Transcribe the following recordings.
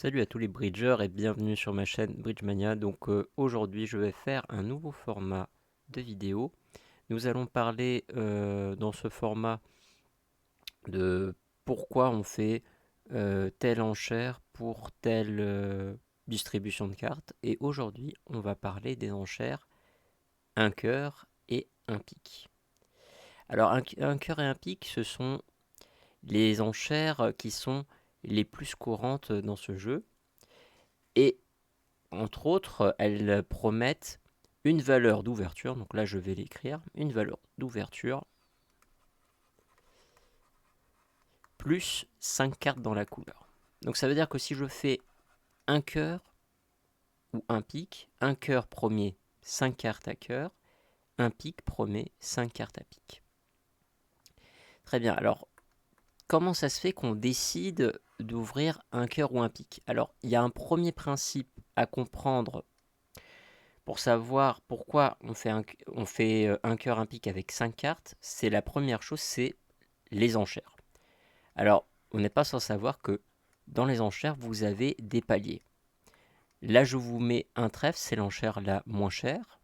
Salut à tous les bridgers et bienvenue sur ma chaîne Bridgemania. Donc aujourd'hui je vais faire un nouveau format de vidéo. Nous allons parler dans ce format de pourquoi on fait telle enchère pour telle distribution de cartes. Et aujourd'hui on va parler des enchères un cœur et un pic. Alors un cœur et un pic, ce sont les enchères qui sont les plus courantes dans ce jeu. Et entre autres, elles promettent une valeur d'ouverture, donc là je vais l'écrire, une valeur d'ouverture plus 5 cartes dans la couleur. Donc ça veut dire que si je fais un cœur ou un pic, un cœur promet 5 cartes à cœur, un pic promet 5 cartes à pic. Très bien, alors comment ça se fait qu'on décide d'ouvrir un cœur ou un pic? Alors il y a un premier principe à comprendre pour savoir pourquoi on fait un cœur, un pic avec 5 cartes. C'est la première chose, c'est les enchères. Alors, on n'est pas sans savoir que dans les enchères, vous avez des paliers. Là, je vous mets un trèfle, c'est l'enchère la moins chère.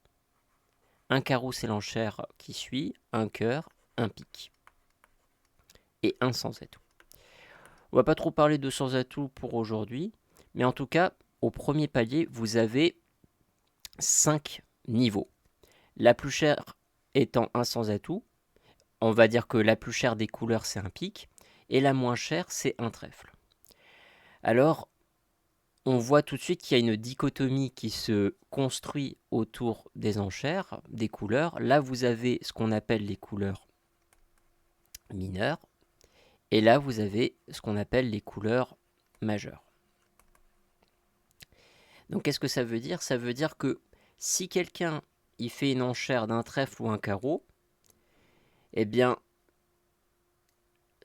Un carreau, c'est l'enchère qui suit. Un cœur, un pic. Et un sans atout. On va pas trop parler de sans atout pour aujourd'hui, mais en tout cas, au premier palier, vous avez 5 niveaux. La plus chère étant un sans atout, on va dire que la plus chère des couleurs c'est un pic, et la moins chère c'est un trèfle. Alors, on voit tout de suite qu'il y a une dichotomie qui se construit autour des enchères, des couleurs. Là, vous avez ce qu'on appelle les couleurs mineures, et là, vous avez ce qu'on appelle les couleurs majeures. Donc, qu'est-ce que ça veut dire? Ça veut dire que si quelqu'un il fait une enchère d'un trèfle ou un carreau, eh bien,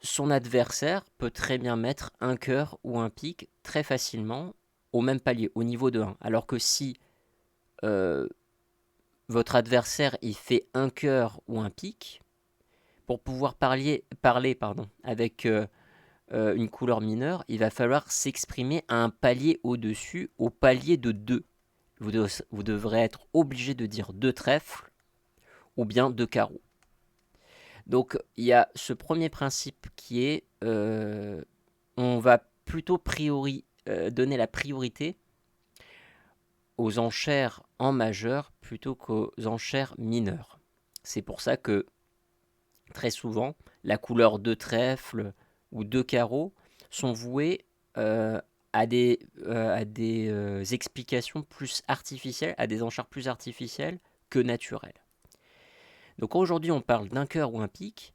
son adversaire peut très bien mettre un cœur ou un pic très facilement au même palier, au niveau de 1. Alors que si euh, votre adversaire il fait un cœur ou un pic, pour pouvoir parler avec une couleur mineure, il va falloir s'exprimer à un palier au-dessus, au palier de 2. Vous devrez être obligé de dire 2 trèfles ou bien 2 carreaux. Donc il y a ce premier principe qui est on va plutôt donner la priorité aux enchères en majeur plutôt qu'aux enchères mineures. C'est pour ça que très souvent la couleur de trèfle ou de carreau sont vouées à des explications plus artificielles, à des enchères plus artificielles que naturelles. Donc aujourd'hui on parle d'un cœur ou un pic.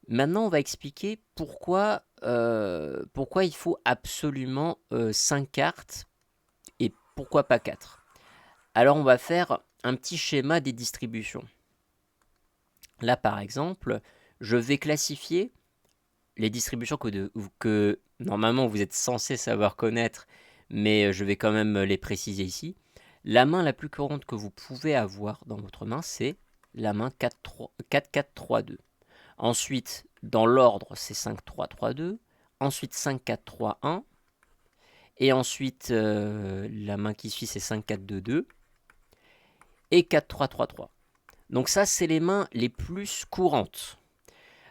Maintenant, on va expliquer pourquoi il faut absolument 5 cartes et pourquoi pas 4. Alors, on va faire un petit schéma des distributions. Là, par exemple, je vais classifier les distributions que normalement vous êtes censé savoir connaître, mais je vais quand même les préciser ici. La main la plus courante que vous pouvez avoir dans votre main, c'est la main 4-4-3-2. Ensuite, dans l'ordre, c'est 5-3-3-2. Ensuite, 5-4-3-1. Et ensuite, la main qui suit, c'est 5-4-2-2. Et 4-3-3-3. Donc ça, c'est les mains les plus courantes.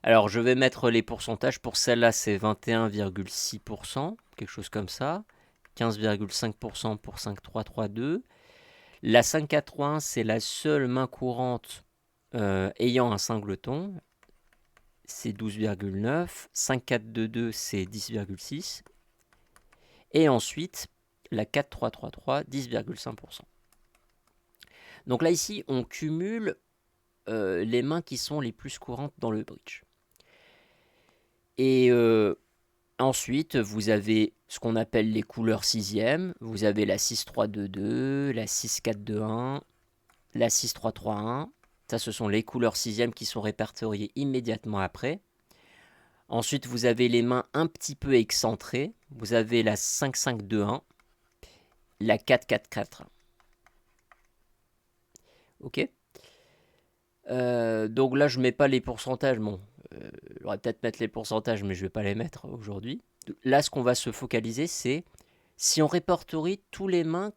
Alors, je vais mettre les pourcentages. Pour celle-là, c'est 21,6%, quelque chose comme ça. 15,5% pour 5-3-3-2. La 5-4-3-1, c'est la seule main courante ayant un singleton. C'est 12,9. 5-4-2-2, c'est 10,6. Et ensuite, la 4-3-3-3, 10,5%. Donc là, ici, on cumule les mains qui sont les plus courantes dans le bridge. Et ensuite, vous avez ce qu'on appelle les couleurs sixièmes. Vous avez la 6-3-2-2, la 6-4-2-1, la 6-3-3-1. Ça, ce sont les couleurs sixièmes qui sont répertoriées immédiatement après. Ensuite, vous avez les mains un petit peu excentrées. Vous avez la 5-5-2-1, la 4-4-4. Ok. Donc là, je mets pas les pourcentages. Bon, j'aurais peut-être mettre les pourcentages, mais je vais pas les mettre aujourd'hui. Là, ce qu'on va se focaliser, c'est si on répertorie tous les mains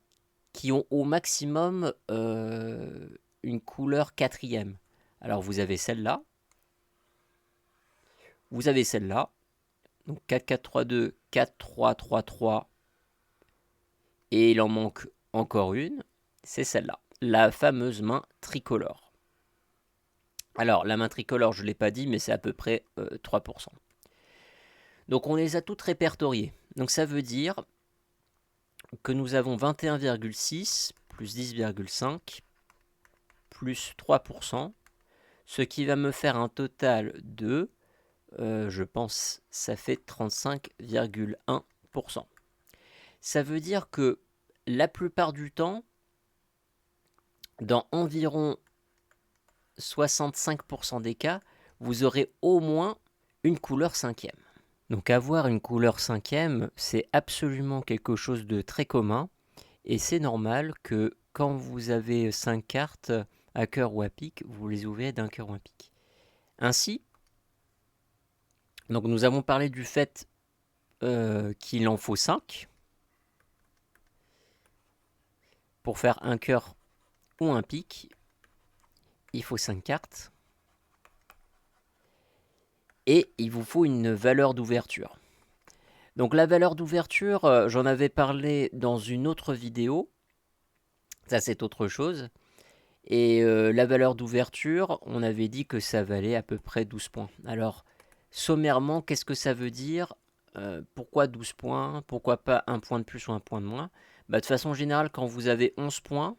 qui ont au maximum une couleur quatrième. Alors vous avez celle-là, vous avez celle-là, donc 4, 4, 3, 2, 4, 3, 3, 3, et il en manque encore une, c'est celle-là, la fameuse main tricolore. Alors la main tricolore, je ne l'ai pas dit, mais c'est à peu près 3%. Donc on les a toutes répertoriées. Donc ça veut dire que nous avons 21,6 plus 10,5 plus 3%, ce qui va me faire un total de, je pense, ça fait 35,1%. Ça veut dire que la plupart du temps, dans environ 65% des cas, vous aurez au moins une couleur cinquième. Donc avoir une couleur cinquième, c'est absolument quelque chose de très commun, et c'est normal que quand vous avez 5 cartes à cœur ou à pique, vous les ouvrez d'un cœur ou un pique. Ainsi, donc nous avons parlé du fait qu'il en faut 5 pour faire un cœur ou un pique. Il faut 5 cartes et il vous faut une valeur d'ouverture. Donc la valeur d'ouverture, j'en avais parlé dans une autre vidéo, ça c'est autre chose. Et la valeur d'ouverture, on avait dit que ça valait à peu près 12 points. Alors, sommairement, qu'est-ce que ça veut dire? Pourquoi 12 points? Pourquoi pas un point de plus ou un point de moins? De façon générale, quand vous avez 11 points,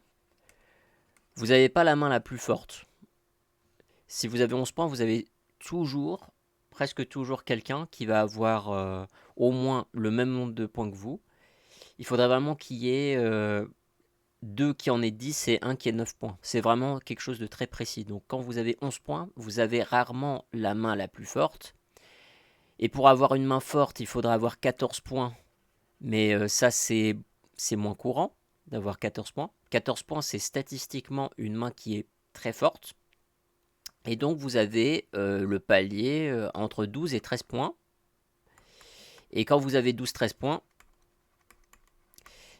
vous n'avez pas la main la plus forte. Si vous avez 11 points, vous avez toujours, presque toujours quelqu'un qui va avoir au moins le même nombre de points que vous. Il faudrait vraiment qu'il y ait 2 qui en ait 10 et 1 qui ait 9 points. C'est vraiment quelque chose de très précis. Donc quand vous avez 11 points, vous avez rarement la main la plus forte. Et pour avoir une main forte, il faudra avoir 14 points. Mais ça, c'est moins courant d'avoir 14 points. 14 points, c'est statistiquement une main qui est très forte. Et donc vous avez le palier entre 12 et 13 points. Et quand vous avez 12-13 points,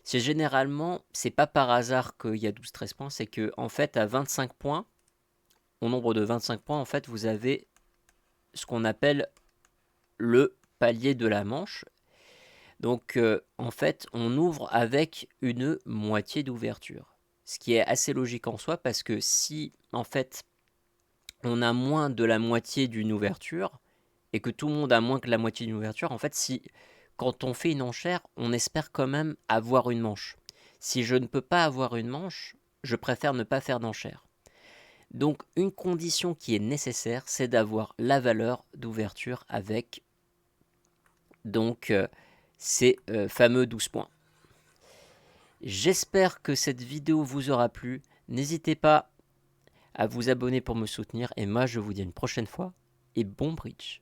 c'est généralement, c'est pas par hasard qu'il y a 12-13 points, c'est que en fait à 25 points, au nombre de 25 points, en fait vous avez ce qu'on appelle le palier de la manche. Donc en fait on ouvre avec une moitié d'ouverture. Ce qui est assez logique en soi parce que si en fait on a moins de la moitié d'une ouverture et que tout le monde a moins que la moitié d'une ouverture, en fait si quand on fait une enchère, on espère quand même avoir une manche. Si je ne peux pas avoir une manche, je préfère ne pas faire d'enchère. Donc une condition qui est nécessaire, c'est d'avoir la valeur d'ouverture avec donc ces fameux 12 points. J'espère que cette vidéo vous aura plu. N'hésitez pas à vous abonner pour me soutenir et moi je vous dis à une prochaine fois et bon bridge.